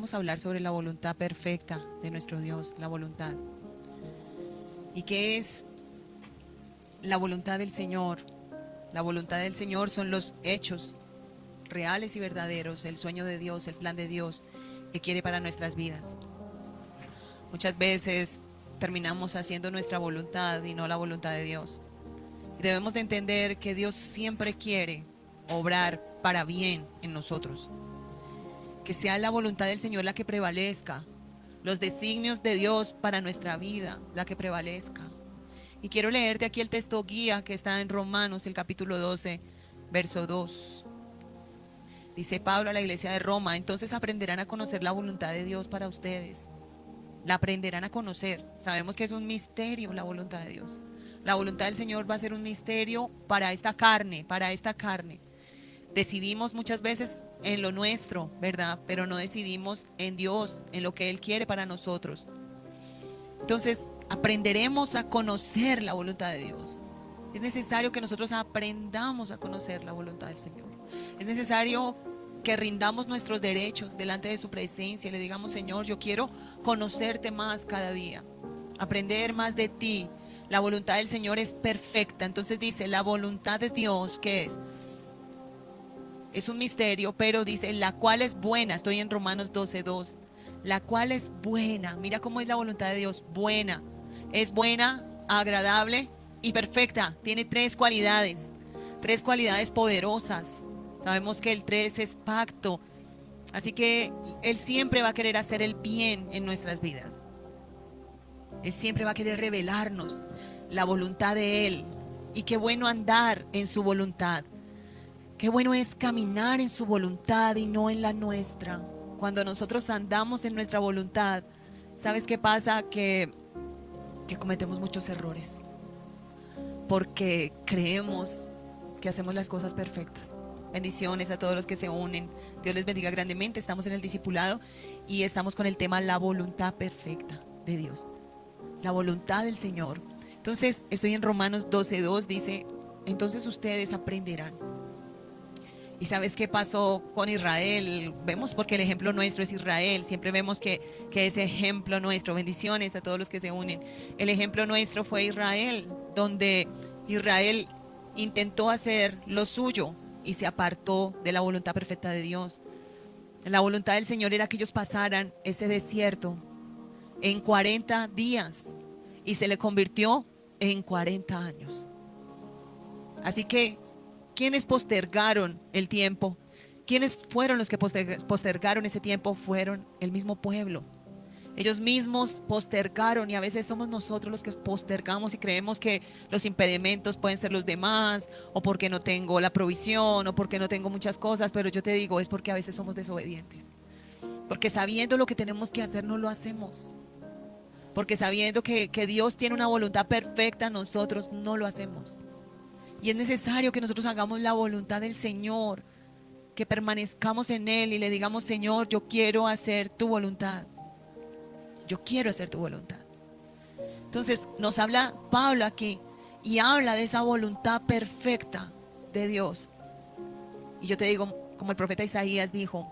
vamos a hablar sobre la voluntad perfecta de nuestro Dios, la voluntad. ¿Y qué es la voluntad del Señor? La voluntad del Señor son los hechos reales y verdaderos, el sueño de Dios, el plan de Dios que quiere para nuestras vidas. Muchas veces terminamos haciendo nuestra voluntad y no la voluntad de Dios. Y debemos de entender que Dios siempre quiere obrar para bien en nosotros. Que sea la voluntad del Señor la que prevalezca, los designios de Dios para nuestra vida la que prevalezca. Y quiero leerte aquí el texto guía que está en Romanos, el capítulo 12, verso 2. Dice Pablo a la iglesia de Roma: entonces aprenderán a conocer la voluntad de Dios para ustedes. La aprenderán a conocer. Sabemos que es un misterio la voluntad de Dios. La voluntad del Señor va a ser un misterio para esta carne, para esta carne. Decidimos muchas veces en lo nuestro, ¿verdad? Pero no decidimos en Dios, en lo que Él quiere para nosotros. Entonces, aprenderemos a conocer la voluntad de Dios. Es necesario que nosotros aprendamos a conocer la voluntad del Señor. Es necesario que rindamos nuestros derechos delante de su presencia y le digamos: Señor, yo quiero conocerte más cada día, aprender más de ti. La voluntad del Señor es perfecta. Entonces dice, la voluntad de Dios, ¿qué es? Es un misterio, pero dice, la cual es buena. Estoy en Romanos 12:2. La cual es buena. Mira cómo es la voluntad de Dios. Buena. Es buena, agradable y perfecta. Tiene tres cualidades poderosas. Sabemos que el 3 es pacto. Así que Él siempre va a querer hacer el bien en nuestras vidas. Él siempre va a querer revelarnos la voluntad de Él. Y qué bueno andar en su voluntad. Qué bueno es caminar en su voluntad y no en la nuestra. Cuando nosotros andamos en nuestra voluntad, ¿sabes qué pasa? Que cometemos muchos errores. Porque creemos que hacemos las cosas perfectas. Bendiciones a todos los que se unen. Dios les bendiga grandemente. Estamos en el discipulado y estamos con el tema la voluntad perfecta de Dios. La voluntad del Señor. Entonces, estoy en Romanos 12:2. Dice, entonces ustedes aprenderán. ¿Y sabes qué pasó con Israel? Vemos porque el ejemplo nuestro es Israel. Siempre vemos que ese ejemplo nuestro, bendiciones a todos los que se unen. El ejemplo nuestro fue Israel, donde Israel intentó hacer lo suyo y se apartó de la voluntad perfecta de Dios. La voluntad del Señor era que ellos pasaran ese desierto en 40 días y se le convirtió en 40 años. Así que ¿quiénes postergaron el tiempo? ¿Quiénes fueron los que postergaron ese tiempo? Fueron el mismo pueblo. Ellos mismos postergaron, y a veces somos nosotros los que postergamos y creemos que los impedimentos pueden ser los demás, o porque no tengo la provisión, o porque no tengo muchas cosas, pero yo te digo, es porque a veces somos desobedientes. Porque sabiendo lo que tenemos que hacer, no lo hacemos. Porque sabiendo que Dios tiene una voluntad perfecta, nosotros no lo hacemos. Y es necesario que nosotros hagamos la voluntad del Señor, que permanezcamos en Él y le digamos: Señor, yo quiero hacer tu voluntad. Yo quiero hacer tu voluntad. Entonces nos habla Pablo aquí y habla de esa voluntad perfecta de Dios. Y yo te digo, como el profeta Isaías dijo,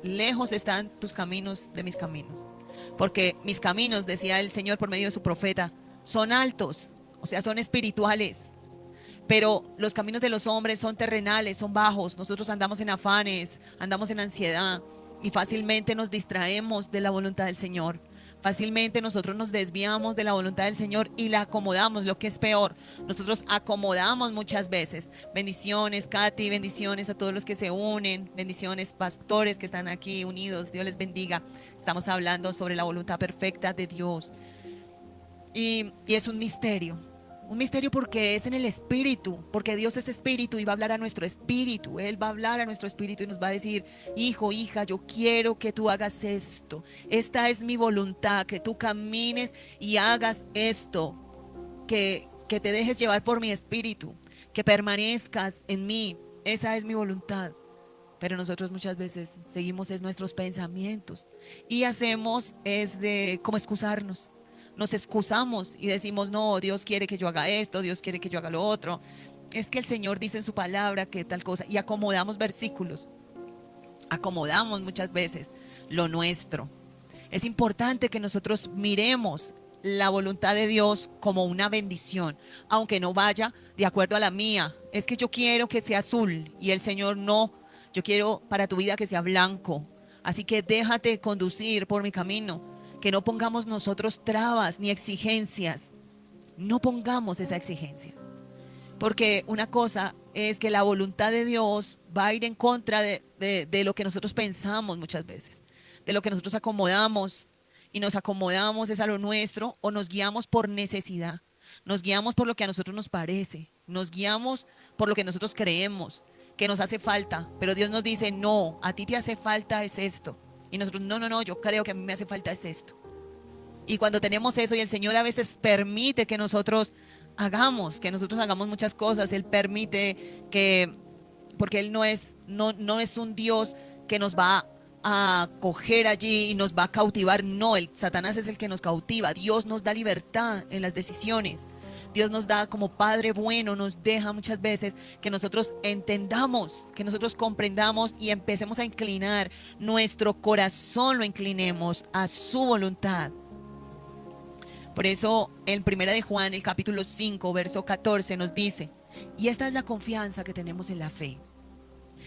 lejos están tus caminos de mis caminos. Porque mis caminos, decía el Señor por medio de su profeta, son altos, o sea, son espirituales. Pero los caminos de los hombres son terrenales, son bajos. Nosotros andamos en afanes, andamos en ansiedad y fácilmente nos distraemos de la voluntad del Señor. Fácilmente nosotros nos desviamos de la voluntad del Señor y la acomodamos, lo que es peor. Nosotros acomodamos muchas veces. Bendiciones, Katy, bendiciones a todos los que se unen. Bendiciones, pastores que están aquí unidos. Dios les bendiga. Estamos hablando sobre la voluntad perfecta de Dios. Y es un misterio. Un misterio porque es en el espíritu, porque Dios es espíritu y va a hablar a nuestro espíritu. Él va a hablar a nuestro espíritu y nos va a decir: hijo, hija, yo quiero que tú hagas esto. Esta es mi voluntad, que tú camines y hagas esto, que te dejes llevar por mi espíritu, que permanezcas en mí. Esa es mi voluntad. Pero nosotros muchas veces seguimos nuestros pensamientos y hacemos como excusarnos. Nos excusamos y decimos: no, Dios quiere que yo haga esto, Dios quiere que yo haga lo otro. Es que el Señor dice en su palabra que tal cosa. Y acomodamos versículos. Acomodamos muchas veces. lo nuestro. Es importante que nosotros miremos la voluntad de Dios como una bendición, aunque no vaya de acuerdo a la mía. Es que yo quiero que sea azul y el Señor no. Yo quiero para tu vida que sea blanco. Así que déjate conducir por mi camino. Que no pongamos nosotros trabas ni exigencias. No pongamos esas exigencias. Porque una cosa es que la voluntad de Dios va a ir en contra de lo que nosotros pensamos muchas veces, de lo que nosotros acomodamos, y nos acomodamos es a lo nuestro, o nos guiamos por necesidad, nos guiamos por lo que a nosotros nos parece, nos guiamos por lo que nosotros creemos que nos hace falta, pero Dios nos dice, no, a ti te hace falta es esto, y nosotros, no, no, no, yo creo que a mí me hace falta es esto. Y cuando tenemos eso, y el Señor a veces permite que nosotros hagamos muchas cosas, Él permite que, porque Él no es un Dios que nos va a coger allí y nos va a cautivar. No, Satanás es el que nos cautiva. Dios nos da libertad en las decisiones. Dios nos da, como Padre bueno, nos deja muchas veces que nosotros entendamos, que nosotros comprendamos y empecemos a inclinar nuestro corazón, lo inclinemos a su voluntad. Por eso en 1 de Juan, el capítulo 5, verso 14 nos dice, y esta es la confianza que tenemos en la fe,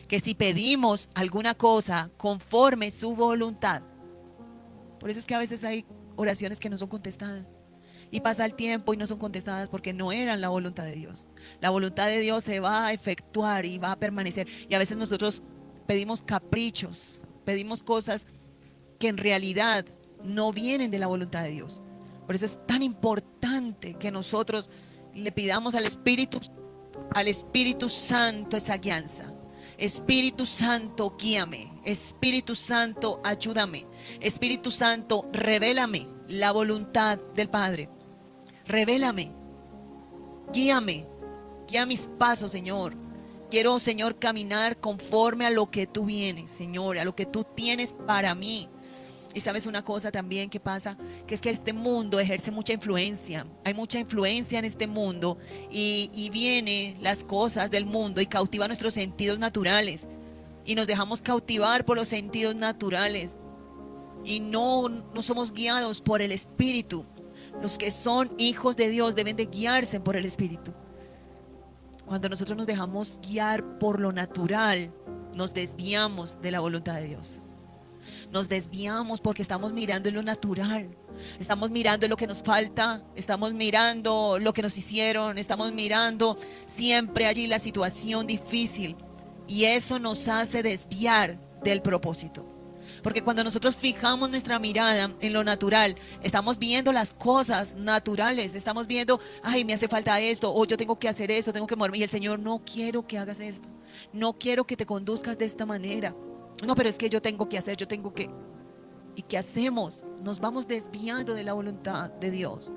que si pedimos alguna cosa conforme su voluntad. Por eso es que a veces hay oraciones que no son contestadas. Y pasa el tiempo y no son contestadas porque no eran la voluntad de Dios. La voluntad de Dios se va a efectuar y va a permanecer. Y a veces nosotros pedimos caprichos, pedimos cosas que en realidad no vienen de la voluntad de Dios. Por eso es tan importante que nosotros le pidamos al Espíritu Santo esa guianza. Espíritu Santo, guíame. Espíritu Santo, ayúdame. Espíritu Santo, revélame la voluntad del Padre. Revélame, guíame, guía mis pasos, Señor. Quiero, Señor, caminar conforme a lo que tú vienes, Señor, a lo que tú tienes para mí. Y sabes una cosa también que pasa, que es que este mundo ejerce mucha influencia. Hay mucha influencia en este mundo y vienen las cosas del mundo y cautiva nuestros sentidos naturales. Y nos dejamos cautivar por los sentidos naturales. Y no somos guiados por el Espíritu. Los que son hijos de Dios deben de guiarse por el Espíritu. Cuando nosotros nos dejamos guiar por lo natural, nos desviamos de la voluntad de Dios. Nos desviamos porque estamos mirando en lo natural, estamos mirando en lo que nos falta, estamos mirando lo que nos hicieron, estamos mirando siempre allí la situación difícil, y eso nos hace desviar del propósito. Porque cuando nosotros fijamos nuestra mirada en lo natural, estamos viendo las cosas naturales, estamos viendo, ay, me hace falta esto, o yo tengo que hacer esto, tengo que moverme, y el Señor, no quiero que hagas esto, no quiero que te conduzcas de esta manera. No, pero es que yo tengo que hacer, yo tengo que... ¿Y qué hacemos? Nos vamos desviando de la voluntad de Dios.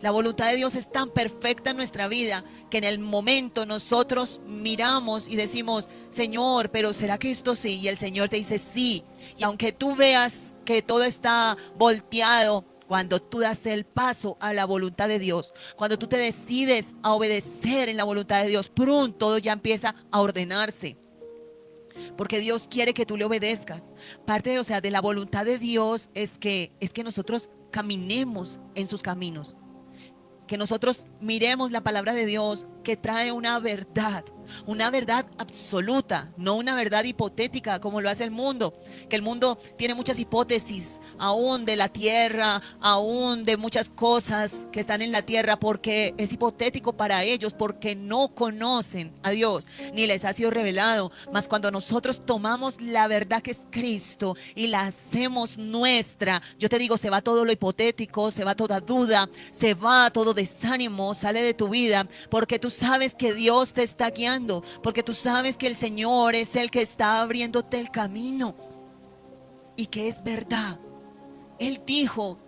La voluntad de Dios es tan perfecta en nuestra vida que en el momento nosotros miramos y decimos, Señor, pero ¿será que esto sí? Y el Señor te dice sí. Y aunque tú veas que todo está volteado, cuando tú das el paso a la voluntad de Dios, cuando tú te decides a obedecer en la voluntad de Dios, pronto todo ya empieza a ordenarse. Porque Dios quiere que tú le obedezcas. Parte de la voluntad de Dios es que nosotros caminemos en sus caminos. Que nosotros miremos la palabra de Dios que trae una verdad absoluta, no una verdad hipotética como lo hace el mundo, que el mundo tiene muchas hipótesis, aún de la tierra, aún de muchas cosas que están en la tierra, porque es hipotético para ellos, porque no conocen a Dios, ni les ha sido revelado. Mas cuando nosotros tomamos la verdad que es Cristo y la hacemos nuestra, yo te digo, se va todo lo hipotético, se va toda duda, se va todo desánimo, sale de tu vida, porque tú sabes que Dios te está guiando, porque tú sabes que el Señor es el que está abriéndote el camino y que es verdad. Él dijo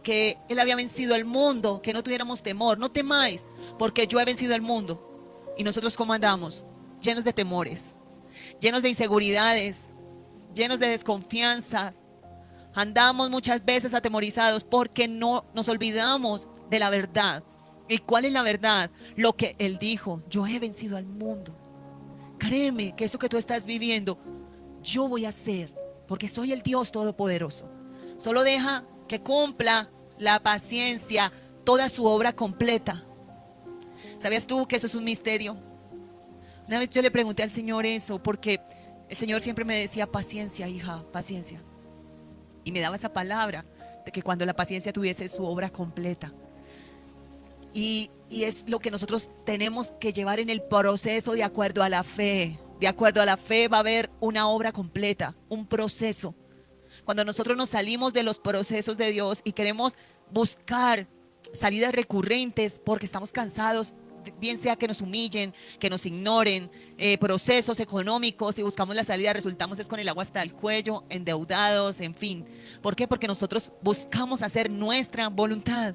que Él había vencido el mundo, que no tuviéramos temor. No temáis, porque yo he vencido el mundo. Y nosotros, ¿cómo andamos? Llenos de temores, llenos de inseguridades, llenos de desconfianza. Andamos muchas veces atemorizados porque no nos olvidamos de la verdad. ¿Y cuál es la verdad? Lo que Él dijo, yo he vencido al mundo. Créeme que eso que tú estás viviendo, yo voy a hacer porque soy el Dios Todopoderoso. Solo deja que cumpla la paciencia toda su obra completa. ¿Sabías tú que eso es un misterio? Una vez yo le pregunté al Señor eso, porque el Señor siempre me decía, paciencia, hija, paciencia. Y me daba esa palabra de que cuando la paciencia tuviese su obra completa. Y es lo que nosotros tenemos que llevar en el proceso de acuerdo a la fe. De acuerdo a la fe va a haber una obra completa, un proceso. Cuando nosotros nos salimos de los procesos de Dios y queremos buscar salidas recurrentes porque estamos cansados, bien sea que nos humillen, que nos ignoren, procesos económicos, y buscamos la salida, resultamos es con el agua hasta el cuello, endeudados, en fin. ¿Por qué? Porque nosotros buscamos hacer nuestra voluntad.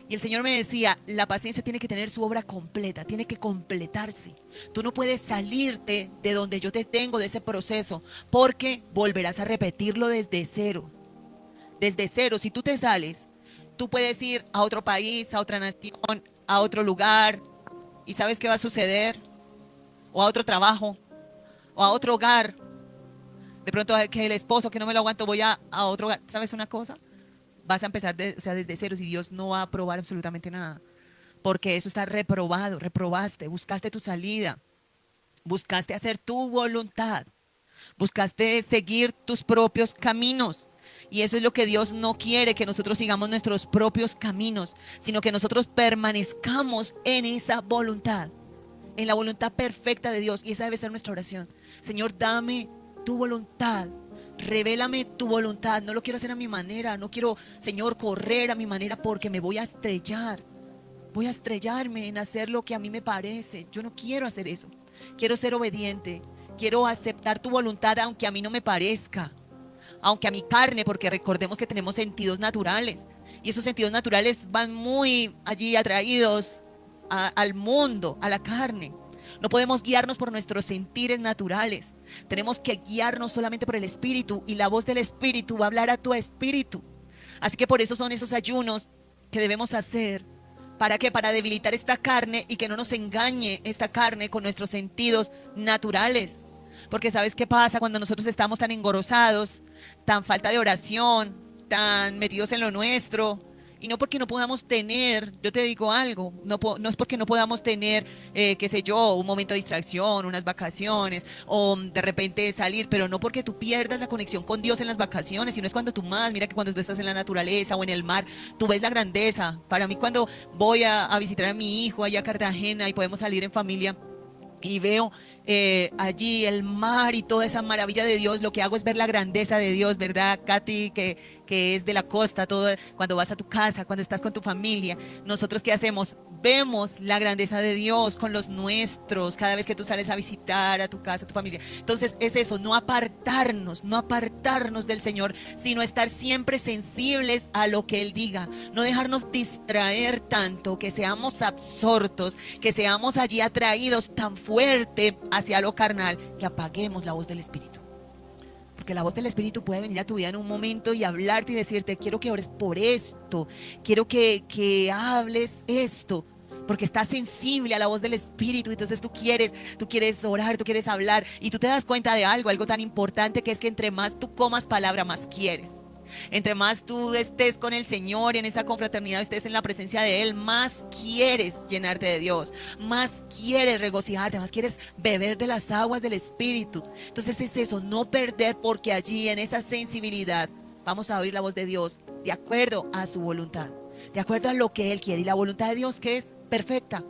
Y el Señor me decía, la paciencia tiene que tener su obra completa, tiene que completarse. Tú no puedes salirte de donde yo te tengo, de ese proceso, porque volverás a repetirlo desde cero. Desde cero, si tú te sales, tú puedes ir a otro país, a otra nación, a otro lugar, y ¿sabes qué va a suceder? O a otro trabajo, o a otro hogar. De pronto que el esposo, que no me lo aguanto, voy a otro hogar. ¿Sabes una cosa? Vas a empezar desde cero, y Dios no va a aprobar absolutamente nada, porque eso está reprobado. Reprobaste, buscaste tu salida, buscaste hacer tu voluntad, buscaste seguir tus propios caminos, y eso es lo que Dios no quiere, que nosotros sigamos nuestros propios caminos, sino que nosotros permanezcamos en esa voluntad, en la voluntad perfecta de Dios. Y esa debe ser nuestra oración. Señor, dame tu voluntad. Revélame tu voluntad. No lo quiero hacer a mi manera. No quiero, Señor, correr a mi manera, porque me voy a estrellar. Voy a estrellarme en hacer lo que a mí me parece. Yo no quiero hacer eso. Quiero ser obediente. Quiero aceptar tu voluntad, aunque a mí no me parezca. Aunque a mi carne, porque recordemos que tenemos sentidos naturales. Y esos sentidos naturales van muy allí atraídos al mundo, a la carne. No podemos guiarnos por nuestros sentires naturales. Tenemos que guiarnos solamente por el Espíritu, y la voz del Espíritu va a hablar a tu espíritu. Así que por eso son esos ayunos que debemos hacer. ¿Para qué? Para debilitar esta carne y que no nos engañe esta carne con nuestros sentidos naturales. Porque ¿sabes qué pasa cuando nosotros estamos tan engorrosados, tan falta de oración, tan metidos en lo nuestro? Y no porque no podamos tener, yo te digo algo, no es porque no podamos tener, qué sé yo, un momento de distracción, unas vacaciones, o de repente salir, pero no porque tú pierdas la conexión con Dios en las vacaciones, sino es cuando tú más, mira que cuando tú estás en la naturaleza o en el mar, tú ves la grandeza. Para mí, cuando voy a visitar a mi hijo allá a Cartagena y podemos salir en familia y veo allí el mar y toda esa maravilla de Dios, lo que hago es ver la grandeza de Dios, ¿verdad, Katy? Que es de la costa, todo, cuando vas a tu casa, cuando estás con tu familia, nosotros ¿qué hacemos? Vemos la grandeza de Dios con los nuestros, cada vez que tú sales a visitar a tu casa, a tu familia. Entonces es eso, no apartarnos del Señor, sino estar siempre sensibles a lo que Él diga, no dejarnos distraer tanto, que seamos absortos, que seamos allí atraídos tan fuerte hacia lo carnal, que apaguemos la voz del Espíritu. Porque la voz del Espíritu puede venir a tu vida en un momento y hablarte y decirte, quiero que ores por esto, quiero que hables esto, porque estás sensible a la voz del Espíritu. Entonces tú quieres orar, tú quieres hablar, y tú te das cuenta de algo tan importante, que es que entre más tú comas palabra, más quieres. Entre más tú estés con el Señor, en esa confraternidad, estés en la presencia de Él, más quieres llenarte de Dios, más quieres regocijarte, más quieres beber de las aguas del Espíritu. Entonces es eso, no perder, porque allí en esa sensibilidad vamos a oír la voz de Dios de acuerdo a su voluntad, de acuerdo a lo que Él quiere. Y la voluntad de Dios, que es perfecta.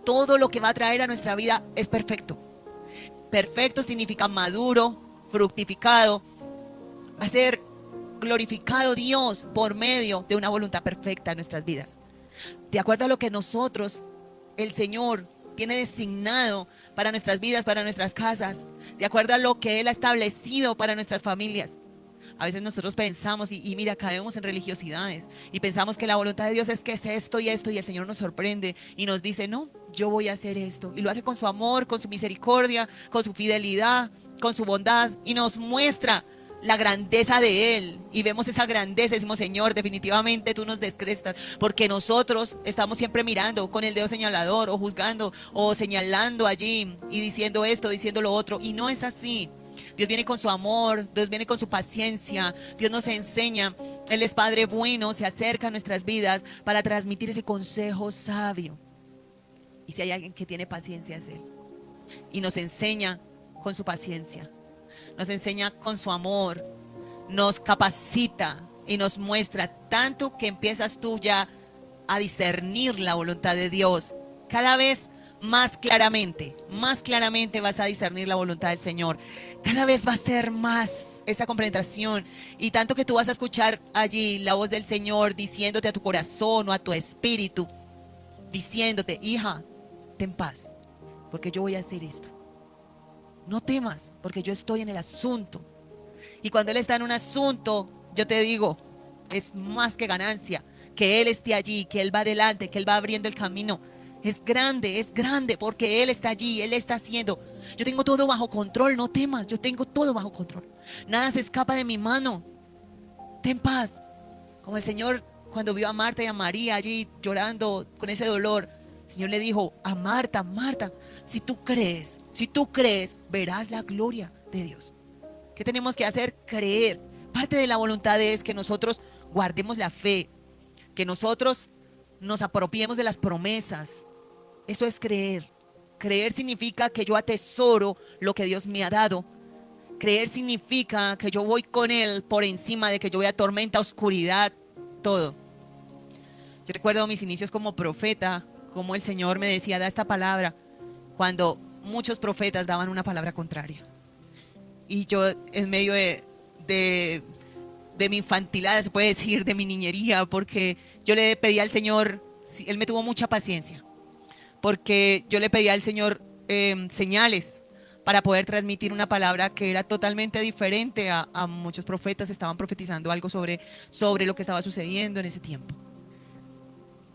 Todo lo que va a traer a nuestra vida es perfecto. Perfecto significa maduro, fructificado. Va a ser glorificado Dios por medio de una voluntad perfecta en nuestras vidas, de acuerdo a lo que nosotros, el Señor, tiene designado para nuestras vidas, para nuestras casas, de acuerdo a lo que Él ha establecido para nuestras familias. A veces nosotros pensamos y mira, caemos en religiosidades y pensamos que la voluntad de Dios es que es esto y esto, y el Señor nos sorprende y nos dice, no, yo voy a hacer esto, y lo hace con su amor, con su misericordia, con su fidelidad, con su bondad, y nos muestra la grandeza de Él, y vemos esa grandeza y decimos, Señor, definitivamente tú nos descrestas, porque nosotros estamos siempre mirando con el dedo señalador, o juzgando, o señalando allí y diciendo esto, diciendo lo otro, y no es así. Dios viene con su amor, Dios viene con su paciencia, Dios nos enseña. Él es Padre bueno, se acerca a nuestras vidas para transmitir ese consejo sabio. Y si hay alguien que tiene paciencia es Él. Y nos enseña con su paciencia, nos enseña con su amor, nos capacita y nos muestra tanto que empiezas tú ya a discernir la voluntad de Dios. Cada vez más claramente vas a discernir la voluntad del Señor. Cada vez va a ser más esa compenetración, y tanto que tú vas a escuchar allí la voz del Señor diciéndote a tu corazón o a tu espíritu, diciéndote: hija, ten paz, porque yo voy a hacer esto. No temas, porque yo estoy en el asunto. Y cuando Él está en un asunto, yo te digo, es más que ganancia que Él esté allí, que Él va adelante, que Él va abriendo el camino. Es grande, porque Él está allí, Él está haciendo. Yo tengo todo bajo control, no temas, yo tengo todo bajo control. Nada se escapa de mi mano. Ten paz. Como el Señor, cuando vio a Marta y a María allí llorando con ese dolor, el Señor le dijo a Marta: Marta, si tú crees, verás la gloria de Dios. ¿Qué tenemos que hacer? Creer. Parte de la voluntad es que nosotros guardemos la fe, que nosotros nos apropiemos de las promesas. Eso es creer. Creer significa que yo atesoro lo que Dios me ha dado. Creer significa que yo voy con Él por encima de que yo vea tormenta, oscuridad, todo. Yo recuerdo mis inicios como profeta, como el Señor me decía: da esta palabra, cuando muchos profetas daban una palabra contraria. Y yo, en medio de mi infantilidad, se puede decir, de mi niñería, porque yo le pedí al Señor, Él me tuvo mucha paciencia, porque yo le pedí al Señor señales para poder transmitir una palabra que era totalmente diferente a muchos profetas. Estaban profetizando algo sobre lo que estaba sucediendo en ese tiempo.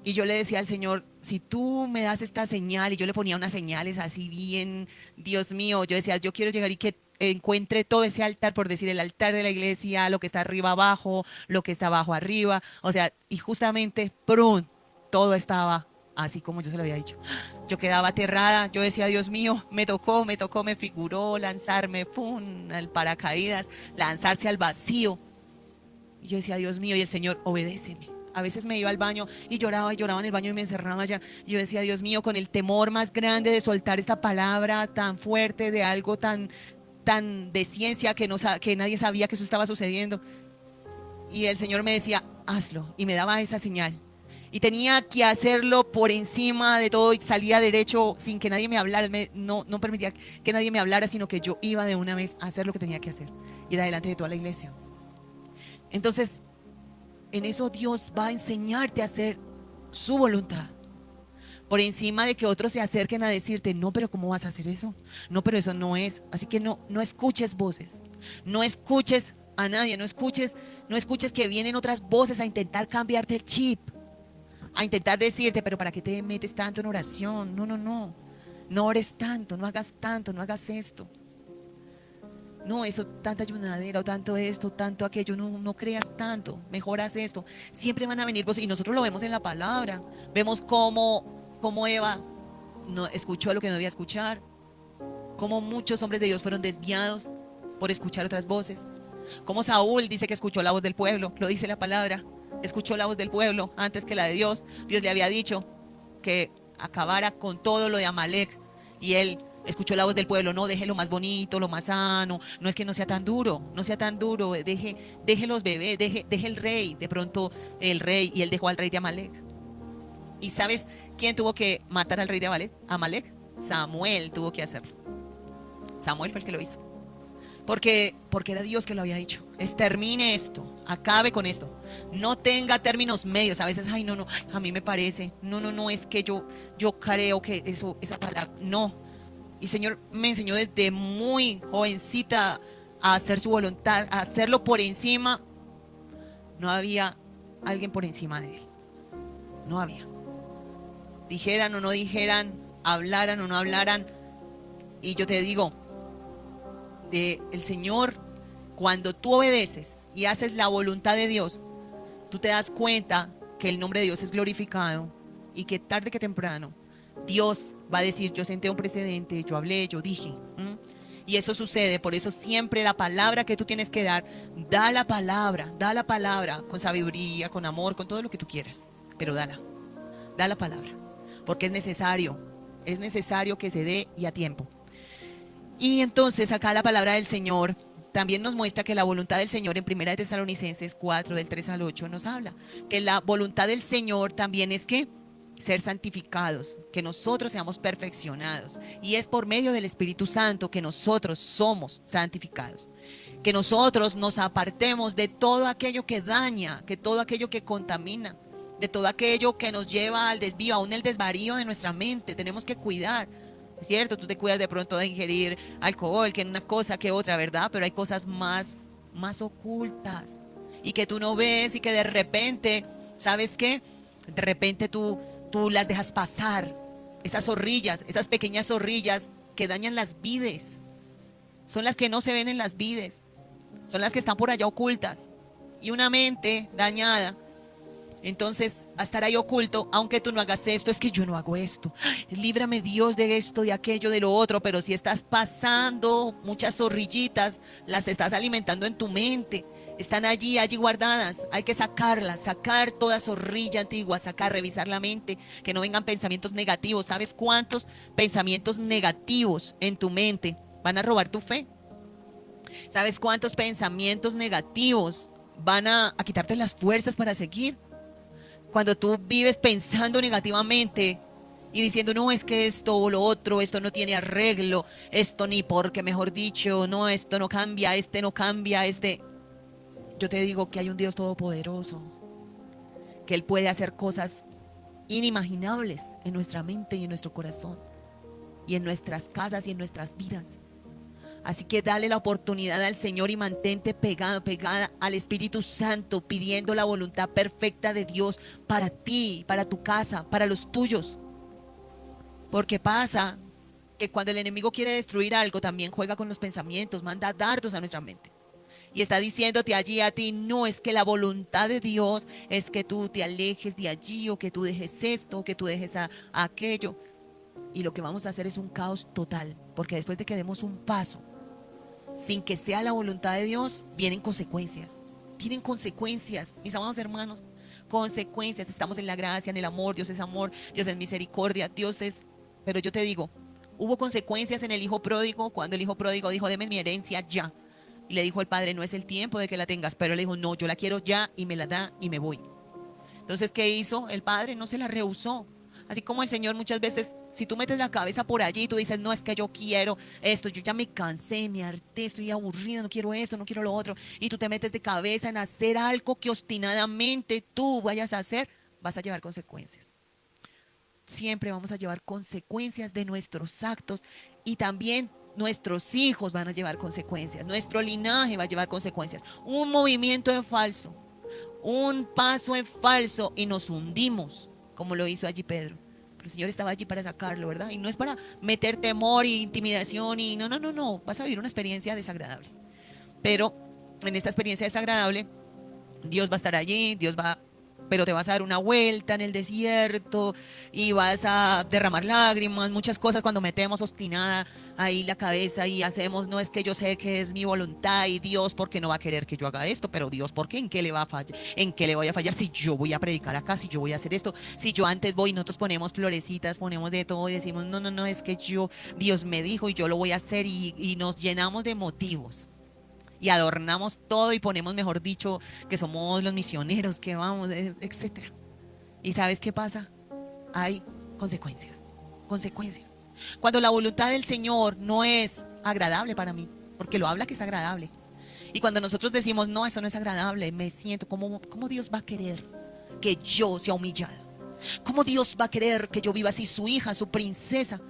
Y yo le decía al Señor: si tú me das esta señal, y yo le ponía unas señales así bien, Dios mío, yo decía: yo quiero llegar y que encuentre todo ese altar, por decir, el altar de la iglesia, lo que está arriba abajo, lo que está abajo arriba, o sea, y justamente, ¡prum!, todo estaba así como yo se lo había dicho. Yo quedaba aterrada, yo decía: Dios mío, me tocó, me figuró lanzarme, ¡pum!, al paracaídas, lanzarse al vacío. Y yo decía: Dios mío, y el Señor: obedéceme. A veces me iba al baño y lloraba en el baño y me encerraba allá. Y yo decía: Dios mío, con el temor más grande de soltar esta palabra tan fuerte, de algo tan de ciencia, que nadie sabía que eso estaba sucediendo. Y el Señor me decía: hazlo, y me daba esa señal. Y tenía que hacerlo por encima de todo, y salía derecho sin que nadie me hablara. No permitía que nadie me hablara, sino que yo iba de una vez a hacer lo que tenía que hacer, ir adelante de toda la iglesia. Entonces, en eso Dios va a enseñarte a hacer su voluntad, por encima de que otros se acerquen a decirte: no, pero ¿cómo vas a hacer eso? No, pero eso no es. Así que no escuches voces, no escuches a nadie, no escuches que vienen otras voces a intentar cambiarte el chip, a intentar decirte: pero ¿para qué te metes tanto en oración? No ores tanto, no hagas tanto, no hagas esto. No, eso, tanta ayunadera, o tanto esto, tanto aquello, no creas tanto, mejor haz esto. Siempre van a venir voces, y nosotros lo vemos en la palabra. Vemos cómo Eva no escuchó lo que no debía escuchar, cómo muchos hombres de Dios fueron desviados por escuchar otras voces, cómo Saúl dice que escuchó la voz del pueblo, lo dice la palabra, escuchó la voz del pueblo antes que la de Dios. Dios le había dicho que acabara con todo lo de Amalek, y él escuchó la voz del pueblo: no, deje lo más bonito, lo más sano, no es que no sea tan duro, deje los bebés, deje el rey. De pronto el rey, y él dejó al rey de Amalek. ¿Y sabes quién tuvo que matar al rey de Amalek? Samuel tuvo que hacerlo. Samuel fue el que lo hizo, porque era Dios que lo había dicho: extermine esto, acabe con esto, no tenga términos medios. A veces, no, a mí me parece, no, es que yo creo que esa palabra, no. Y el Señor me enseñó desde muy jovencita a hacer su voluntad, a hacerlo por encima. No había alguien por encima de Él. No había. Dijeran o no dijeran, hablaran o no hablaran. Y yo te digo, el Señor, cuando tú obedeces y haces la voluntad de Dios, tú te das cuenta que el nombre de Dios es glorificado, y que tarde que temprano Dios va a decir: yo senté un precedente, yo hablé, yo dije. Y eso sucede, por eso siempre la palabra que tú tienes que dar, da la palabra con sabiduría, con amor, con todo lo que tú quieras, pero da la palabra, porque es necesario que se dé y a tiempo. Y entonces acá la palabra del Señor también nos muestra que la voluntad del Señor en 1 Tesalonicenses 4, del 3 al 8 nos habla, que la voluntad del Señor también es que ser santificados, que nosotros seamos perfeccionados. Y es por medio del Espíritu Santo que nosotros somos santificados. Que nosotros nos apartemos de todo aquello que daña, que todo aquello que contamina, de todo aquello que nos lleva al desvío, aún el desvarío de nuestra mente. Tenemos que cuidar. Es cierto, tú te cuidas de pronto de ingerir alcohol, que una cosa que otra, ¿verdad? Pero hay cosas más ocultas y que tú no ves y que de repente, ¿sabes qué? De repente tú las dejas pasar. Esas zorrillas, esas pequeñas zorrillas que dañan las vides, son las que no se ven en las vides, son las que están por allá ocultas. Y una mente dañada, entonces a estar ahí oculto, aunque tú no hagas esto, es que yo no hago esto, líbrame Dios de esto, de aquello, de lo otro. Pero si estás pasando muchas zorrillitas, las estás alimentando en tu mente, están allí guardadas. Hay que sacarlas, sacar toda zorrilla antigua, revisar la mente, que no vengan pensamientos negativos. ¿Sabes cuántos pensamientos negativos en tu mente van a robar tu fe? ¿Sabes cuántos pensamientos negativos van a quitarte las fuerzas para seguir? Cuando tú vives pensando negativamente y diciendo, no, es que esto o lo otro, esto no tiene arreglo, esto ni porque, mejor dicho, no, esto no cambia, este no cambia, yo te digo que hay un Dios todopoderoso, que Él puede hacer cosas inimaginables en nuestra mente y en nuestro corazón, y en nuestras casas y en nuestras vidas. Así que dale la oportunidad al Señor y mantente pegada al Espíritu Santo, pidiendo la voluntad perfecta de Dios para ti, para tu casa, para los tuyos. Porque pasa que cuando el enemigo quiere destruir algo, también juega con los pensamientos, manda dardos a nuestra mente. Y está diciéndote allí a ti, no, es que la voluntad de Dios es que tú te alejes de allí, o que tú dejes esto, o que tú dejes aquello. Y lo que vamos a hacer es un caos total, porque después de que demos un paso sin que sea la voluntad de Dios, vienen consecuencias. Vienen consecuencias, mis amados hermanos, consecuencias. Estamos en la gracia, en el amor. Dios es misericordia, Dios es... Pero yo te digo, hubo consecuencias en el hijo pródigo, cuando el hijo pródigo dijo, deme mi herencia ya. Y le dijo el padre, no es el tiempo de que la tengas. Pero él le dijo, no, yo la quiero ya, y me la da y me voy. Entonces, ¿qué hizo? El padre no se la rehusó. Así como el Señor muchas veces, si tú metes la cabeza por allí y tú dices, no, es que yo quiero esto, yo ya me cansé, me harté, estoy aburrida, no quiero esto, no quiero lo otro, y tú te metes de cabeza en hacer algo que obstinadamente tú vayas a hacer, vas a llevar consecuencias. Siempre vamos a llevar consecuencias de nuestros actos, y también nuestros hijos van a llevar consecuencias, nuestro linaje va a llevar consecuencias. Un movimiento en falso, un paso en falso, y nos hundimos, como lo hizo allí Pedro. Pero el Señor estaba allí para sacarlo, ¿verdad? Y no es para meter temor e intimidación, y no, vas a vivir una experiencia desagradable. Pero en esta experiencia desagradable, Dios va a estar allí, pero te vas a dar una vuelta en el desierto y vas a derramar lágrimas, muchas cosas cuando metemos obstinada ahí la cabeza y hacemos, no, es que yo sé que es mi voluntad, y Dios, ¿por qué no va a querer que yo haga esto? Pero Dios, ¿por qué? ¿En qué le va a fallar? ¿En qué le voy a fallar si yo voy a predicar acá, si yo voy a hacer esto, si yo antes voy? Nosotros ponemos florecitas, ponemos de todo y decimos, no, es que Dios me dijo y yo lo voy a hacer, y nos llenamos de motivos. Y adornamos todo y ponemos, mejor dicho, que somos los misioneros, que vamos, etcétera. ¿Y sabes qué pasa? Hay consecuencias. Cuando la voluntad del Señor no es agradable para mí, porque lo habla que es agradable. Y cuando nosotros decimos, no, eso no es agradable, me siento, ¿cómo Dios va a querer que yo sea humillada? ¿Cómo Dios va a querer que yo viva así, su hija, su princesa?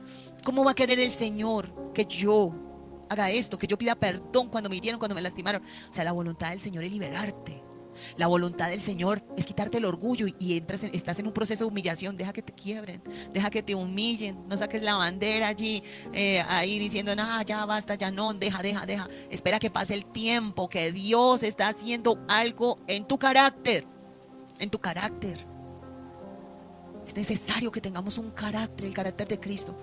¿Cómo va a querer el Señor que yo haga esto, que yo pida perdón cuando me hirieron, cuando me lastimaron? O sea, la voluntad del Señor es liberarte. La voluntad del Señor es quitarte el orgullo, y estás en un proceso de humillación. Deja que te quiebren, deja que te humillen. No saques la bandera allí, ahí diciendo, no, ya basta, ya no, deja. Espera que pase el tiempo, que Dios está haciendo algo en tu carácter. Es necesario que tengamos un carácter, el carácter de Cristo.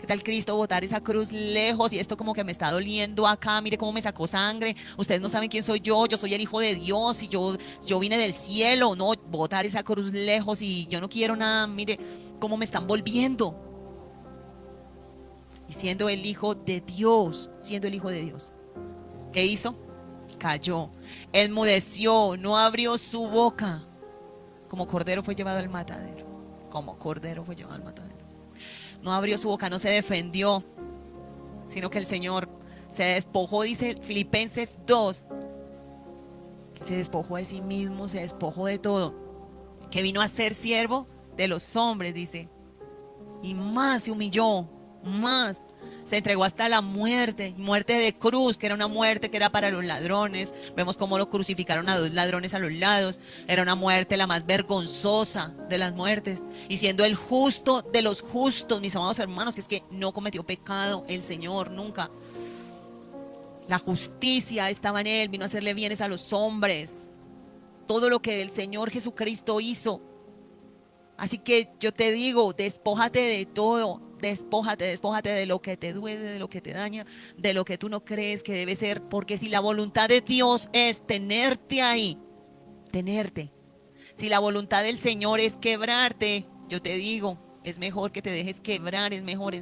¿Qué tal Cristo botar esa cruz lejos y esto como que me está doliendo acá? Mire cómo me sacó sangre. Ustedes no saben quién soy yo soy el Hijo de Dios y yo vine del cielo. No, botar esa cruz lejos y yo no quiero nada. Mire cómo me están volviendo. Y siendo el Hijo de Dios, siendo el Hijo de Dios, ¿qué hizo? Cayó, enmudeció, no abrió su boca. Como cordero fue llevado al matadero. Como cordero fue llevado al matadero. No abrió su boca, no se defendió, sino que el Señor se despojó, dice Filipenses 2, que se despojó de sí mismo, se despojó de todo, que vino a ser siervo de los hombres, dice, y más se humilló, más se entregó hasta la muerte, muerte de cruz, que era una muerte que era para los ladrones. Vemos cómo lo crucificaron a dos ladrones a los lados. Era una muerte la más vergonzosa de las muertes. Y siendo el justo de los justos, mis amados hermanos, que es que no cometió pecado el Señor nunca. La justicia estaba en él, vino a hacerle bienes a los hombres. Todo lo que el Señor Jesucristo hizo. Así que yo te digo, despójate de todo, despójate de lo que te duele, de lo que te daña, de lo que tú no crees que debe ser, porque si la voluntad de Dios es tenerte ahí, tenerte, si la voluntad del Señor es quebrarte, yo te digo, es mejor que te dejes quebrar, es mejor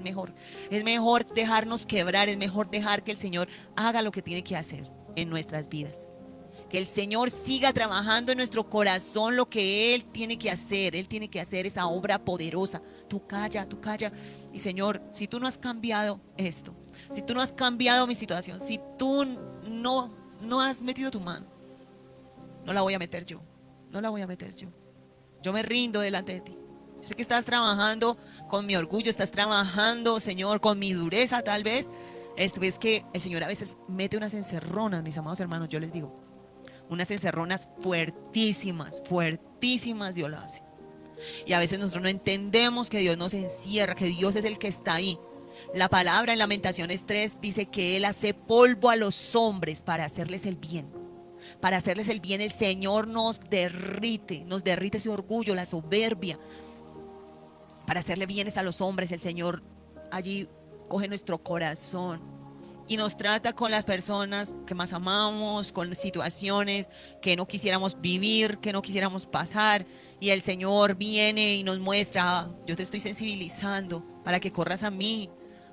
dejarnos quebrar, es mejor dejar que el Señor haga lo que tiene que hacer en nuestras vidas. Que el Señor siga trabajando en nuestro corazón lo que Él tiene que hacer. Él tiene que hacer esa obra poderosa. Tú calla. Y Señor, si tú no has cambiado esto, si tú no has cambiado mi situación, si tú no has metido tu mano, no la voy a meter yo. No la voy a meter yo. Yo me rindo delante de ti. Yo sé que estás trabajando con mi orgullo, estás trabajando, Señor, con mi dureza tal vez. Es que el Señor a veces mete unas encerronas, mis amados hermanos, yo les digo. Unas encerronas fuertísimas, Dios lo hace. Y a veces nosotros no entendemos que Dios nos encierra, que Dios es el que está ahí. La palabra en Lamentaciones 3 dice que Él hace polvo a los hombres para hacerles el bien. Para hacerles el bien el Señor nos derrite ese orgullo, la soberbia. Para hacerle bienes a los hombres, el Señor allí coge nuestro corazón y nos trata con las personas que más amamos, con situaciones que no quisiéramos vivir, que no quisiéramos pasar. Y el Señor viene y nos muestra, yo te estoy sensibilizando para que corras a mí,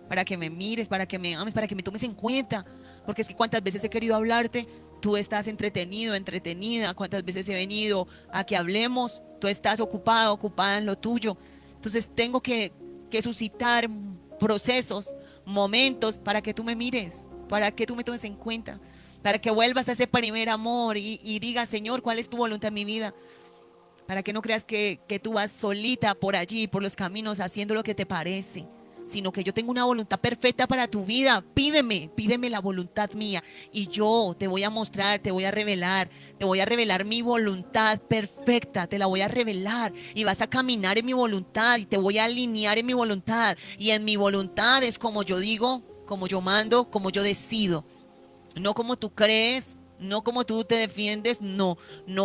para que me mires, para que me ames, para que me tomes en cuenta. Porque es que cuántas veces he querido hablarte, tú estás entretenido, entretenida. Cuántas veces he venido a que hablemos, tú estás ocupado, ocupada en lo tuyo. Entonces tengo que suscitar procesos, momentos para que tú me mires, para que tú me tomes en cuenta, para que vuelvas a ese primer amor y digas, Señor, ¿cuál es tu voluntad en mi vida? Para que no creas que tú vas solita por allí, por los caminos, haciendo lo que te parece, sino que yo tengo una voluntad perfecta para tu vida. Pídeme la voluntad mía y yo te voy a mostrar, te voy a revelar mi voluntad perfecta, te la voy a revelar y vas a caminar en mi voluntad y te voy a alinear en mi voluntad. Y en mi voluntad es como yo digo, como yo mando, como yo decido, no como tú crees. No como tú te defiendes, no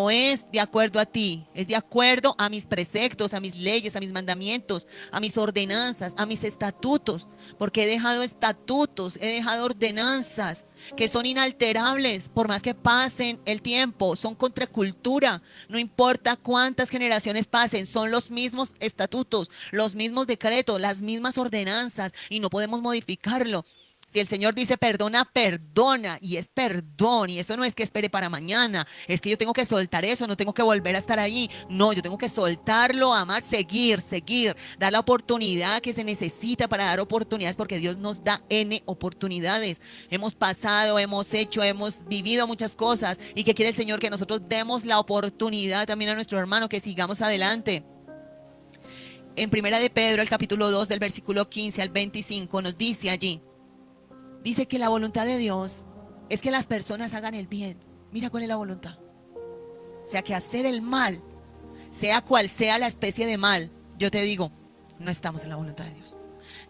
es de acuerdo a ti, es de acuerdo a mis preceptos, a mis leyes, a mis mandamientos, a mis ordenanzas, a mis estatutos, porque he dejado estatutos, he dejado ordenanzas que son inalterables, por más que pasen el tiempo, son contracultura, no importa cuántas generaciones pasen, son los mismos estatutos, los mismos decretos, las mismas ordenanzas y no podemos modificarlo. Si el Señor dice perdona, perdona, y es perdón, y eso no es que espere para mañana, es que yo tengo que soltar eso, no tengo que volver a estar ahí, no, yo tengo que soltarlo, amar, seguir, dar la oportunidad que se necesita para dar oportunidades, porque Dios nos da N oportunidades. Hemos pasado, hemos hecho, hemos vivido muchas cosas, y que quiere el Señor que nosotros demos la oportunidad también a nuestro hermano, que sigamos adelante. En Primera de Pedro, el capítulo 2, del versículo 15 al 25, nos dice allí, dice que la voluntad de Dios es que las personas hagan el bien. Mira cuál es la voluntad. O sea, que hacer el mal, sea cual sea la especie de mal, yo te digo, no estamos en la voluntad de Dios.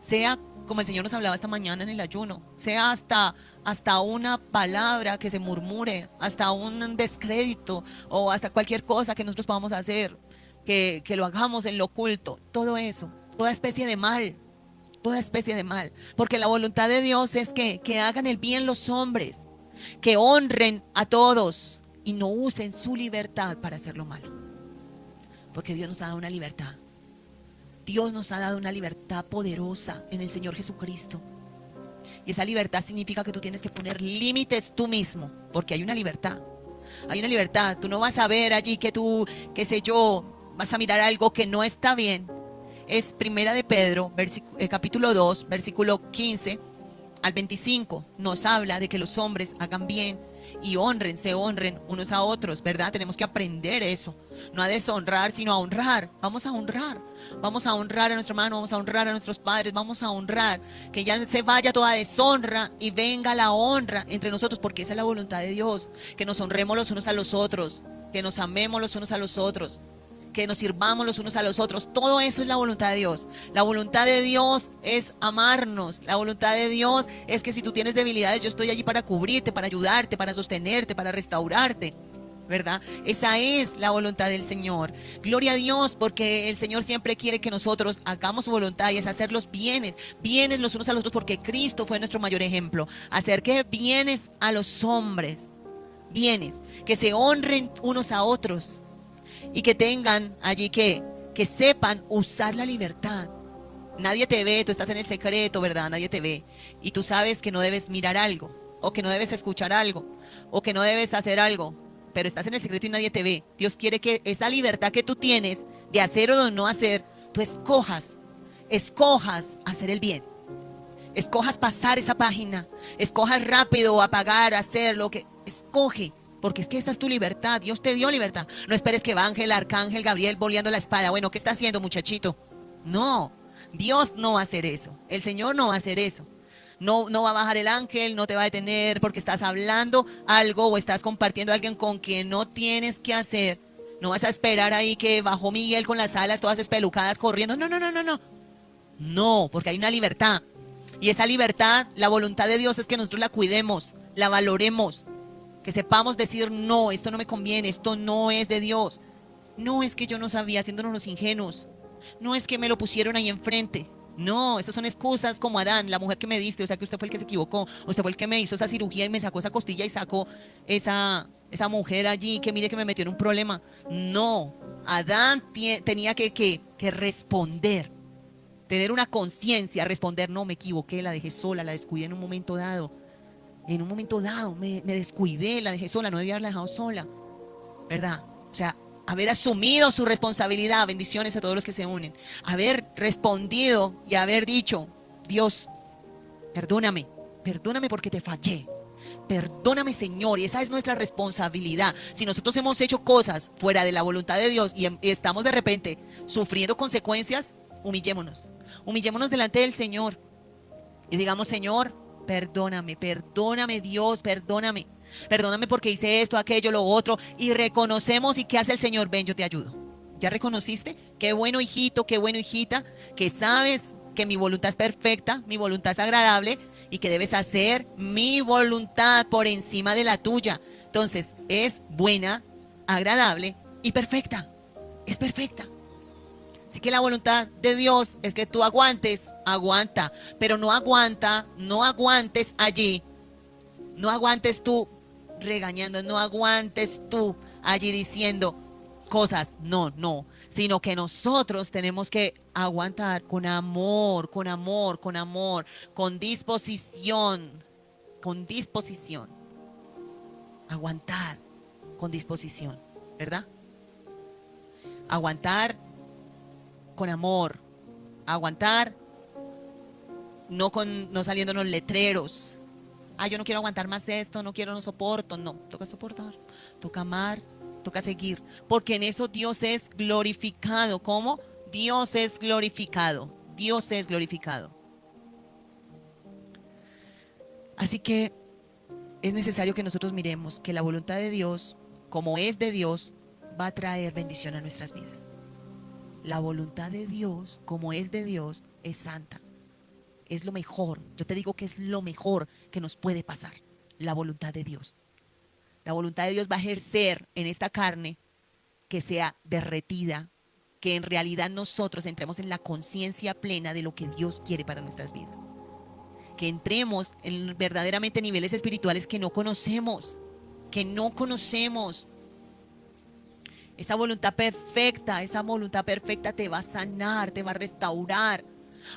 Sea como el Señor nos hablaba esta mañana en el ayuno, sea hasta una palabra que se murmure, hasta un descrédito o hasta cualquier cosa que nosotros podamos hacer, que lo hagamos en lo oculto, todo eso, toda especie de mal. toda especie de mal. Porque la voluntad de Dios es que hagan el bien los hombres, que honren a todos y no usen su libertad para hacer lo malo. Porque Dios nos ha dado una libertad. Dios nos ha dado una libertad poderosa en el Señor Jesucristo. Y esa libertad significa que tú tienes que poner límites tú mismo, porque hay una libertad. Hay una libertad. Tú no vas a ver allí que tú, qué sé yo, vas a mirar algo que no está bien. Es Primera de Pedro, capítulo 2, versículo 15 al 25. Nos habla de que los hombres hagan bien y honren, se honren unos a otros, ¿verdad? Tenemos que aprender eso. No a deshonrar, sino a honrar. Vamos a honrar. Vamos a honrar a nuestro hermano, vamos a honrar a nuestros padres, vamos a honrar. Que ya se vaya toda deshonra y venga la honra entre nosotros, porque esa es la voluntad de Dios. Que nos honremos los unos a los otros, que nos amemos los unos a los otros, que nos sirvamos los unos a los otros. Todo eso es la voluntad de Dios. La voluntad de Dios es amarnos. La voluntad de Dios es que si tú tienes debilidades, yo estoy allí para cubrirte, para ayudarte, para sostenerte, para restaurarte, ¿verdad? Esa es la voluntad del Señor. Gloria a Dios, porque el Señor siempre quiere que nosotros hagamos su voluntad, y es hacer los bienes los unos a los otros, porque Cristo fue nuestro mayor ejemplo. Hacer que bienes a los hombres, bienes, que se honren unos a otros, y que tengan allí que sepan usar la libertad. Nadie te ve, tú estás en el secreto, ¿verdad? Nadie te ve. Y tú sabes que no debes mirar algo, o que no debes escuchar algo, o que no debes hacer algo, pero estás en el secreto y nadie te ve. Dios quiere que esa libertad que tú tienes de hacer o de no hacer, tú escojas hacer el bien. Escojas pasar esa página, escojas rápido apagar, hacer lo que escoge. Porque es que esta es tu libertad, Dios te dio libertad. No esperes que va Ángel, Arcángel, Gabriel boleando la espada. Bueno, ¿qué está haciendo, muchachito? No, Dios no va a hacer eso. El Señor no va a hacer eso. No, no va a bajar el ángel, no te va a detener porque estás hablando algo o estás compartiendo a alguien con quien no tienes que hacer. No vas a esperar ahí que bajó Miguel con las alas todas espelucadas corriendo. No, no, no, no, no. No, porque hay una libertad. Y esa libertad, la voluntad de Dios es que nosotros la cuidemos, la valoremos. Que sepamos decir, no, esto no me conviene, esto no es de Dios. No es que yo no sabía, haciéndonos los ingenuos. No es que me lo pusieron ahí enfrente. No, esas son excusas como Adán, la mujer que me diste, o sea que usted fue el que se equivocó, usted fue el que me hizo esa cirugía y me sacó esa costilla y sacó esa mujer allí que mire que me metió en un problema. No, Adán tenía que responder, tener una conciencia, responder, no, me equivoqué, la dejé sola, la descuidé en un momento dado. En un momento dado me descuidé, la dejé sola, no debía haberla dejado sola, ¿verdad? O sea, haber asumido su responsabilidad, bendiciones a todos los que se unen, haber respondido y haber dicho, Dios, perdóname, perdóname porque te fallé, perdóname Señor, y esa es nuestra responsabilidad. Si nosotros hemos hecho cosas fuera de la voluntad de Dios y estamos de repente sufriendo consecuencias, humillémonos, humillémonos delante del Señor y digamos, Señor, perdóname, perdóname Dios, perdóname. Perdóname porque hice esto, aquello, lo otro. Y reconocemos. ¿Y qué hace el Señor? Ven, yo te ayudo. ¿Ya reconociste? Qué bueno hijito, qué bueno hijita, que sabes que mi voluntad es perfecta, mi voluntad es agradable y que debes hacer mi voluntad por encima de la tuya. Entonces, es buena, agradable y perfecta. Es perfecta. Así que la voluntad de Dios es que tú aguantes, aguanta, pero no aguantes allí, no aguantes tú regañando, no aguantes tú allí diciendo cosas, no, no, sino que nosotros tenemos que aguantar con amor, con amor, con amor, con disposición, aguantar con disposición, ¿verdad? Aguantar con amor, aguantar, no saliéndonos letreros. Ah, yo no quiero aguantar más esto, no quiero, no soporto. No, toca soportar, toca amar, toca seguir. Porque en eso Dios es glorificado. ¿Cómo? Dios es glorificado. Dios es glorificado. Así que es necesario que nosotros miremos que la voluntad de Dios, como es de Dios, va a traer bendición a nuestras vidas. La voluntad de Dios, como es de Dios, es santa. Es lo mejor. Yo te digo que es lo mejor que nos puede pasar. La voluntad de Dios. La voluntad de Dios va a ejercer en esta carne que sea derretida, que en realidad nosotros entremos en la conciencia plena de lo que Dios quiere para nuestras vidas. Que entremos en verdaderamente niveles espirituales que no conocemos, que no conocemos. Esa voluntad perfecta te va a sanar, te va a restaurar.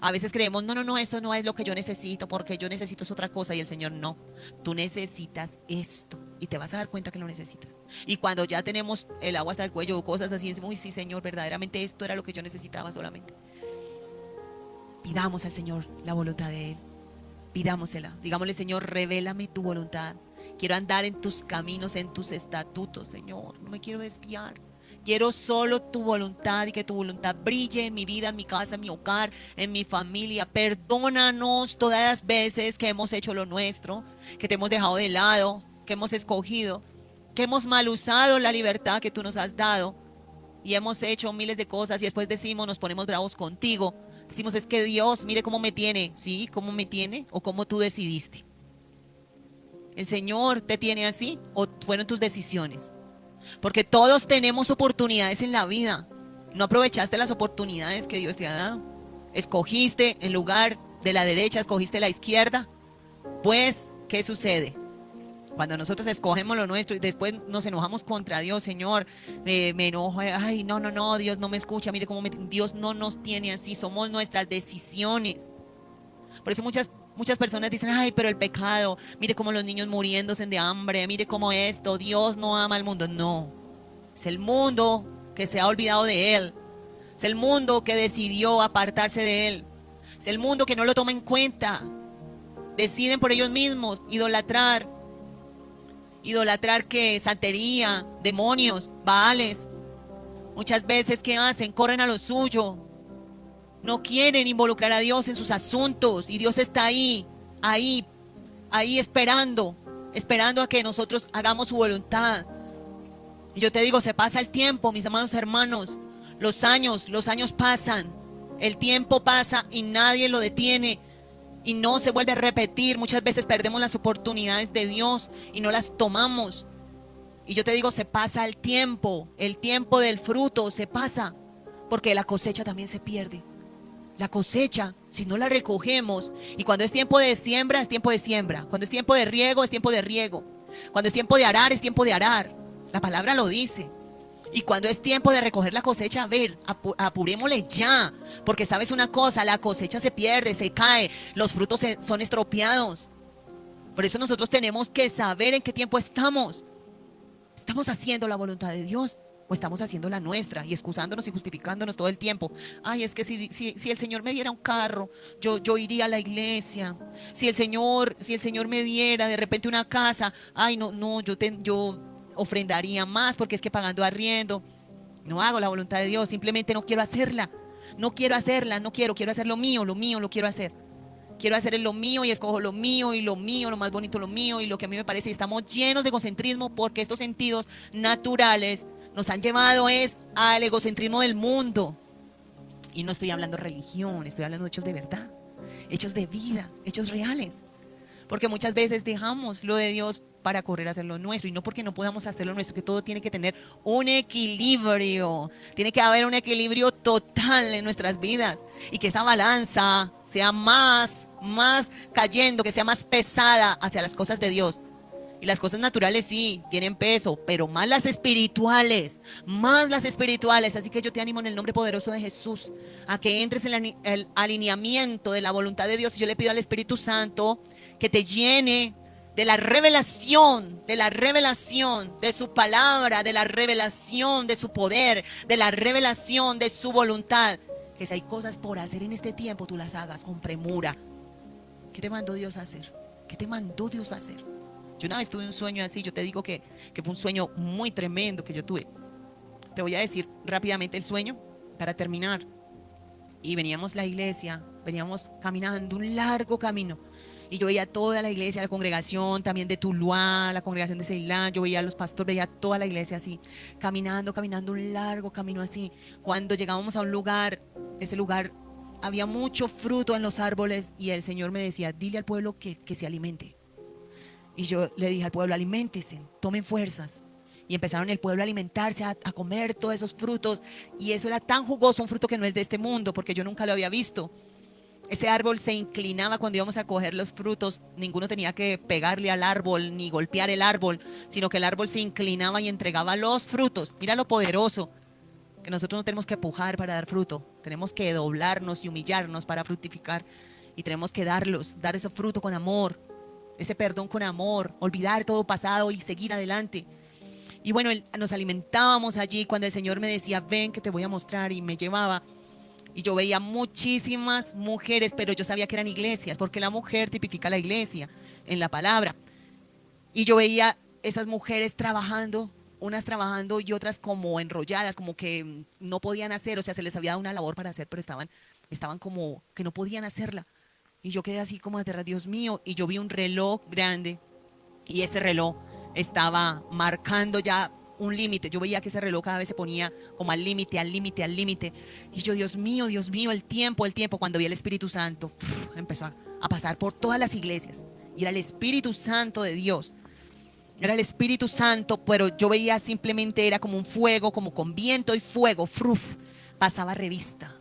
A veces creemos, no, eso no es lo que yo necesito, porque yo necesito es otra cosa, y el Señor no. Tú necesitas esto y te vas a dar cuenta que lo necesitas. Y cuando ya tenemos el agua hasta el cuello o cosas así, decimos, uy, sí, Señor, verdaderamente esto era lo que yo necesitaba solamente. Pidamos al Señor la voluntad de Él. Pidámosela. Digámosle, Señor, revélame tu voluntad. Quiero andar en tus caminos, en tus estatutos, Señor. No me quiero desviar. Quiero solo tu voluntad y que tu voluntad brille en mi vida, en mi casa, en mi hogar, en mi familia. Perdónanos todas las veces que hemos hecho lo nuestro, que te hemos dejado de lado, que hemos escogido, que hemos mal usado la libertad que tú nos has dado y hemos hecho miles de cosas y después decimos, nos ponemos bravos contigo. Decimos, es que Dios, mire cómo me tiene. ¿Sí? ¿Cómo me tiene? ¿O cómo tú decidiste? ¿El Señor te tiene así o fueron tus decisiones? Porque todos tenemos oportunidades en la vida. No aprovechaste las oportunidades que Dios te ha dado. Escogiste en lugar de la derecha, escogiste la izquierda. Pues, ¿qué sucede? Cuando nosotros escogemos lo nuestro y después nos enojamos contra Dios, Señor, me enojo, ay, no, Dios no me escucha, mire cómo Dios no nos tiene así, somos nuestras decisiones. Por eso muchas personas dicen, ay, pero el pecado, mire cómo los niños muriéndose de hambre, mire cómo esto, Dios no ama al mundo. No, es el mundo que se ha olvidado de Él, es el mundo que decidió apartarse de Él, es el mundo que no lo toma en cuenta, deciden por ellos mismos idolatrar que santería, demonios, baales. Muchas veces, ¿qué hacen? Corren a lo suyo. No quieren involucrar a Dios en sus asuntos. Y Dios está ahí esperando a que nosotros hagamos su voluntad. Y yo te digo, se pasa el tiempo, mis amados hermanos. Los años pasan. El tiempo pasa y nadie lo detiene. Y no se vuelve a repetir. Muchas veces perdemos las oportunidades de Dios y no las tomamos. Y yo te digo, se pasa el tiempo del fruto se pasa, porque la cosecha también se pierde. La cosecha, si no la recogemos, y cuando es tiempo de siembra, es tiempo de siembra. Cuando es tiempo de riego, es tiempo de riego. Cuando es tiempo de arar, es tiempo de arar. La palabra lo dice. Y cuando es tiempo de recoger la cosecha, a ver, apurémosle ya. Porque sabes una cosa, la cosecha se pierde, se cae, los frutos son estropeados. Por eso nosotros tenemos que saber en qué tiempo estamos. ¿Estamos haciendo la voluntad de Dios o estamos haciendo la nuestra y excusándonos y justificándonos todo el tiempo? Ay, es que si el Señor me diera un carro, yo iría a la iglesia. Si el Señor me diera de repente una casa, ay, no, yo ofrendaría más, porque es que pagando arriendo no hago la voluntad de Dios, simplemente no quiero hacerla, quiero hacer lo mío lo quiero hacer. Quiero hacer lo mío y escojo lo mío, lo más bonito lo mío y lo que a mí me parece. Y estamos llenos de egocentrismo porque estos sentidos naturales nos han llevado al egocentrismo del mundo. Y no estoy hablando de religión, estoy hablando de hechos de verdad, hechos de vida, hechos reales. Porque muchas veces dejamos lo de Dios para correr a hacer lo nuestro, y no porque no podamos hacer lo nuestro, que todo tiene que tener un equilibrio, tiene que haber un equilibrio total en nuestras vidas, y que esa balanza sea más cayendo, que sea más pesada hacia las cosas de Dios. Y las cosas naturales sí, tienen peso, pero más las espirituales. Así que yo te animo en el nombre poderoso de Jesús a que entres en el alineamiento de la voluntad de Dios. Y yo le pido al Espíritu Santo que te llene de la revelación de su palabra, de la revelación de su poder, de la revelación de su voluntad. Que si hay cosas por hacer en este tiempo, tú las hagas con premura. ¿Qué te mandó Dios a hacer? Yo una vez tuve un sueño así, yo te digo que fue un sueño muy tremendo que yo tuve. Te voy a decir rápidamente el sueño para terminar. Y veníamos la iglesia, veníamos caminando un largo camino. Y yo veía toda la iglesia, la congregación también de Tuluá, la congregación de Ceilán. Yo veía a los pastores, veía toda la iglesia así, caminando un largo camino así. Cuando llegábamos a un lugar, ese lugar había mucho fruto en los árboles y el Señor me decía, dile al pueblo que se alimente. Y yo le dije al pueblo, aliméntense, tomen fuerzas. Y empezaron el pueblo a alimentarse, a comer todos esos frutos. Y eso era tan jugoso, un fruto que no es de este mundo, porque yo nunca lo había visto. Ese árbol se inclinaba cuando íbamos a coger los frutos. Ninguno tenía que pegarle al árbol ni golpear el árbol, sino que el árbol se inclinaba y entregaba los frutos. Mira lo poderoso, que nosotros no tenemos que pujar para dar fruto. Tenemos que doblarnos y humillarnos para fructificar. Y tenemos que dar ese fruto con amor, ese perdón con amor, olvidar todo pasado y seguir adelante. Y bueno, nos alimentábamos allí cuando el Señor me decía, ven que te voy a mostrar, y me llevaba. Y yo veía muchísimas mujeres, pero yo sabía que eran iglesias, porque la mujer tipifica la iglesia en la palabra. Y yo veía esas mujeres trabajando, unas trabajando y otras como enrolladas, como que no podían hacer, o sea, se les había dado una labor para hacer, pero estaban como que no podían hacerla. Y yo quedé así como aterrada, Dios mío, y yo vi un reloj grande, y ese reloj estaba marcando ya un límite. Yo veía que ese reloj cada vez se ponía como al límite, al límite, al límite. Y yo, Dios mío, el tiempo. Cuando vi el Espíritu Santo, empezó a pasar por todas las iglesias. Y era el Espíritu Santo de Dios. Era el Espíritu Santo, pero yo veía simplemente, era como un fuego, como con viento y fuego. Pasaba revista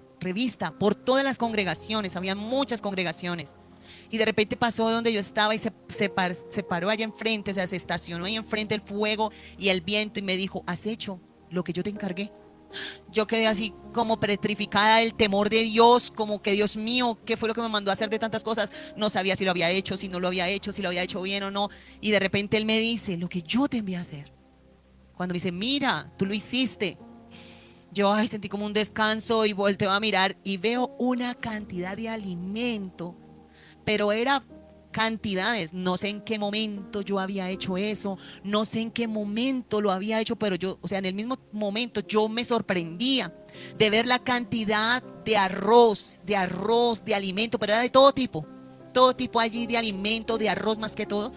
por todas las congregaciones. Había muchas congregaciones. Y de repente pasó donde yo estaba y se paró allá enfrente, o sea, se estacionó ahí enfrente el fuego y el viento y me dijo, ¿has hecho lo que yo te encargué? Yo quedé así como petrificada del temor de Dios, como que Dios mío, ¿qué fue lo que me mandó a hacer de tantas cosas? No sabía si lo había hecho, si no lo había hecho, si lo había hecho bien o no. Y de repente Él me dice, lo que yo te envié a hacer. Cuando me dice, mira, tú lo hiciste. Yo sentí como un descanso y volteo a mirar y veo una cantidad de alimento, pero era cantidades. No sé en qué momento yo había hecho eso, no sé en qué momento lo había hecho, pero yo, o sea, en el mismo momento yo me sorprendía de ver la cantidad de arroz, de alimento, pero era de todo tipo allí de alimento, de arroz más que todo.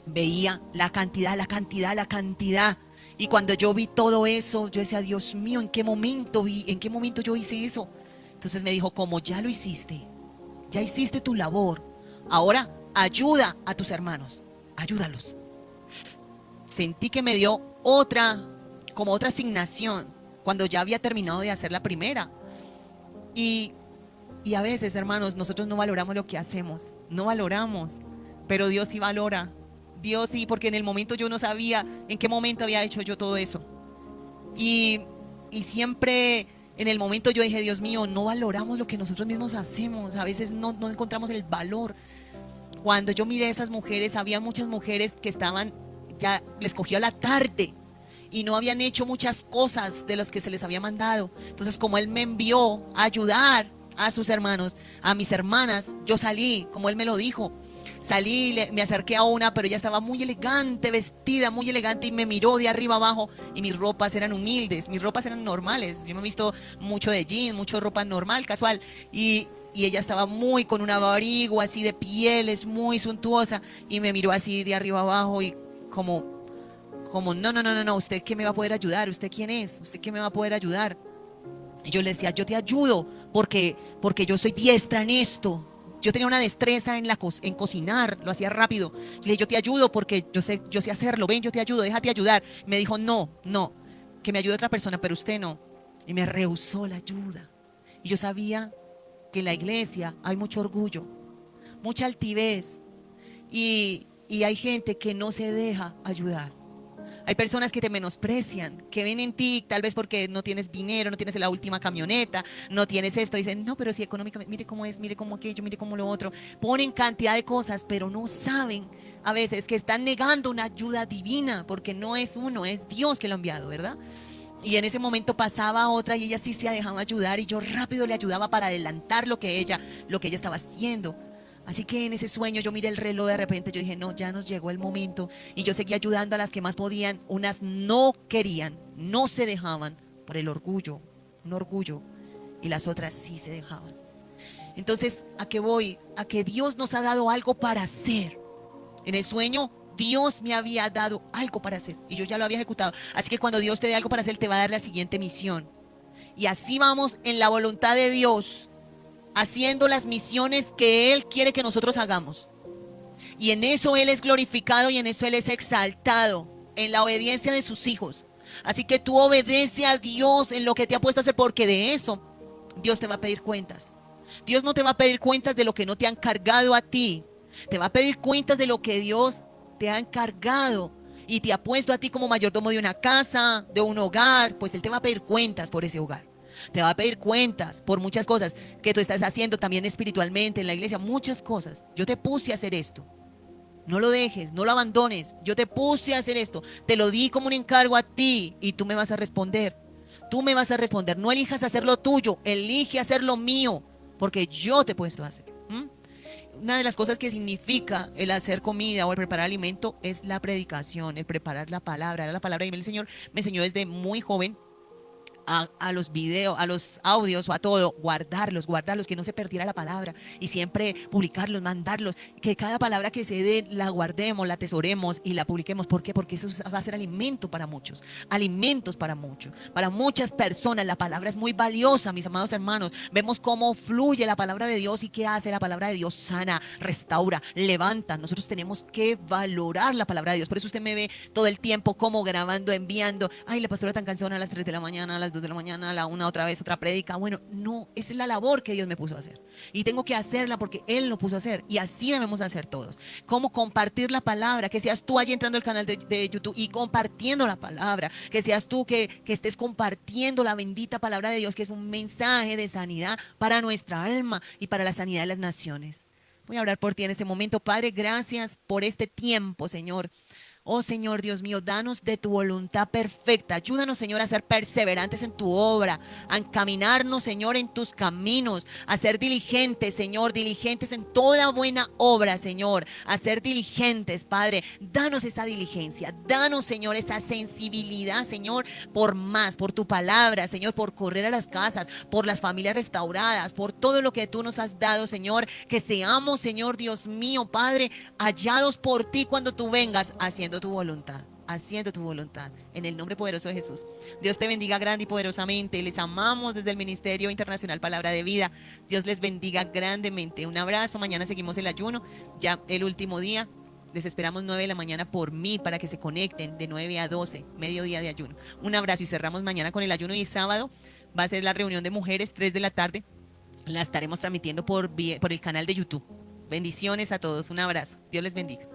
Veía la cantidad, la cantidad, la cantidad. Y cuando yo vi todo eso, yo decía, Dios mío, ¿en qué momento yo hice eso? Entonces me dijo, como ya lo hiciste, ya hiciste tu labor, ahora ayuda a tus hermanos, ayúdalos. Sentí que me dio como otra asignación, cuando ya había terminado de hacer la primera. Y a veces, hermanos, nosotros no valoramos lo que hacemos, no valoramos, pero Dios sí valora. Dios sí, porque en el momento yo no sabía en qué momento había hecho yo todo eso. Y siempre en el momento yo dije, Dios mío, no valoramos lo que nosotros mismos hacemos. A veces no encontramos el valor. Cuando yo miré a esas mujeres, había muchas mujeres que ya les cogió la tarde y no habían hecho muchas cosas de las que se les había mandado. Entonces, como Él me envió a ayudar a sus hermanos, a mis hermanas, yo salí, como Él me lo dijo. Salí, me acerqué a una, pero ella estaba muy elegante, vestida muy elegante, y me miró de arriba abajo, y mis ropas eran humildes, mis ropas eran normales. Yo me he visto mucho de jeans, mucho ropa normal, casual, y ella estaba muy con un abrigo así de pieles, muy suntuosa, y me miró así de arriba abajo y como no, ¿usted qué me va a poder ayudar? ¿Usted quién es? ¿Usted qué me va a poder ayudar? Y yo le decía, yo te ayudo porque yo soy diestra en esto. Yo tenía una destreza en cocinar, lo hacía rápido. Le dije, yo te ayudo porque yo sé hacerlo. Ven, yo te ayudo, déjate ayudar. Me dijo, no, que me ayude otra persona, pero usted no. Y me rehusó la ayuda. Y yo sabía que en la iglesia hay mucho orgullo, mucha altivez. Y hay gente que no se deja ayudar. Hay personas que te menosprecian, que ven en ti, tal vez porque no tienes dinero, no tienes la última camioneta, no tienes esto. Dicen, no, pero si económicamente, mire cómo es, mire cómo aquello, mire cómo lo otro. Ponen cantidad de cosas, pero no saben a veces que están negando una ayuda divina, porque no es uno, es Dios que lo ha enviado, ¿verdad? Y en ese momento pasaba otra y ella sí se dejaba ayudar, y yo rápido le ayudaba para adelantar lo que ella estaba haciendo. Así que en ese sueño yo miré el reloj, de repente yo dije, no, ya nos llegó el momento. Y yo seguía ayudando a las que más podían. Unas no querían, no se dejaban por el orgullo, un orgullo. Y las otras sí se dejaban. Entonces, ¿a qué voy? A que Dios nos ha dado algo para hacer. En el sueño, Dios me había dado algo para hacer y yo ya lo había ejecutado. Así que cuando Dios te dé algo para hacer, te va a dar la siguiente misión. Y así vamos en la voluntad de Dios, haciendo las misiones que Él quiere que nosotros hagamos. Y en eso Él es glorificado y en eso Él es exaltado. en la obediencia de sus hijos. Así que tú obedece a Dios en lo que te ha puesto a hacer, porque de eso Dios te va a pedir cuentas. Dios no te va a pedir cuentas de lo que no te ha encargado a ti. Te va a pedir cuentas de lo que Dios te ha encargado y te ha puesto a ti como mayordomo de una casa, de un hogar. Pues Él te va a pedir cuentas por ese hogar. Te va a pedir cuentas por muchas cosas que tú estás haciendo también espiritualmente en la iglesia. Muchas cosas. Yo te puse a hacer esto. No lo dejes, no lo abandones. Yo te puse a hacer esto. Te lo di como un encargo a ti y tú me vas a responder. Tú me vas a responder. No elijas hacer lo tuyo, elige hacer lo mío, porque yo te he puesto a hacer. Una de las cosas que significa el hacer comida o el preparar alimento es la predicación, el preparar la palabra. La palabra, y el Señor me enseñó desde muy joven a los videos, a los audios o a todo, guardarlos, que no se perdiera la palabra y siempre publicarlos, mandarlos, que cada palabra que se dé la guardemos, la atesoremos y la publiquemos. ¿Por qué? Porque eso va a ser alimento para muchos, alimentos para muchos, para muchas personas. La palabra es muy valiosa, mis amados hermanos. Vemos cómo fluye la palabra de Dios y qué hace la palabra de Dios: sana, restaura, levanta. Nosotros tenemos que valorar la palabra de Dios. Por eso usted me ve todo el tiempo como grabando, enviando. Ay, la pastora tan cansona a las 3 de la mañana, a las 2 de la mañana, a la 1 otra vez, otra prédica. Bueno, no, esa es la labor que Dios me puso a hacer. Y tengo que hacerla porque Él lo puso a hacer. Y así debemos hacer todos. Cómo compartir la palabra, que seas tú allí entrando al canal de YouTube y compartiendo la palabra. Que seas tú que estés compartiendo la bendita palabra de Dios, que es un mensaje de sanidad para nuestra alma y para la sanidad de las naciones. Voy a orar por ti en este momento. Padre, gracias por este tiempo, Señor. Oh Señor Dios mío, danos de tu voluntad perfecta. Ayúdanos, Señor, a ser perseverantes en tu obra, a encaminarnos, Señor, en tus caminos, a ser diligentes, Señor, diligentes en toda buena obra, Señor, a ser diligentes, Padre. Danos esa diligencia, danos, Señor, esa sensibilidad, Señor, por más, por tu palabra, Señor, por correr a las casas, por las familias restauradas, por todo lo que tú nos has dado, Señor. Que seamos, Señor Dios mío, Padre, hallados por ti cuando tú vengas, haciendo tu voluntad, en el nombre poderoso de Jesús. Dios te bendiga grande y poderosamente. Les amamos desde el Ministerio Internacional Palabra de Vida. Dios les bendiga grandemente. Un abrazo. Mañana seguimos el ayuno, ya el último día. Les esperamos 9 de la mañana por mí, para que se conecten de 9 a 12, mediodía de ayuno. Un abrazo y cerramos mañana con el ayuno, y sábado va a ser la reunión de mujeres, 3 de la tarde. La estaremos transmitiendo por el canal de YouTube. Bendiciones a todos. Un abrazo. Dios les bendiga.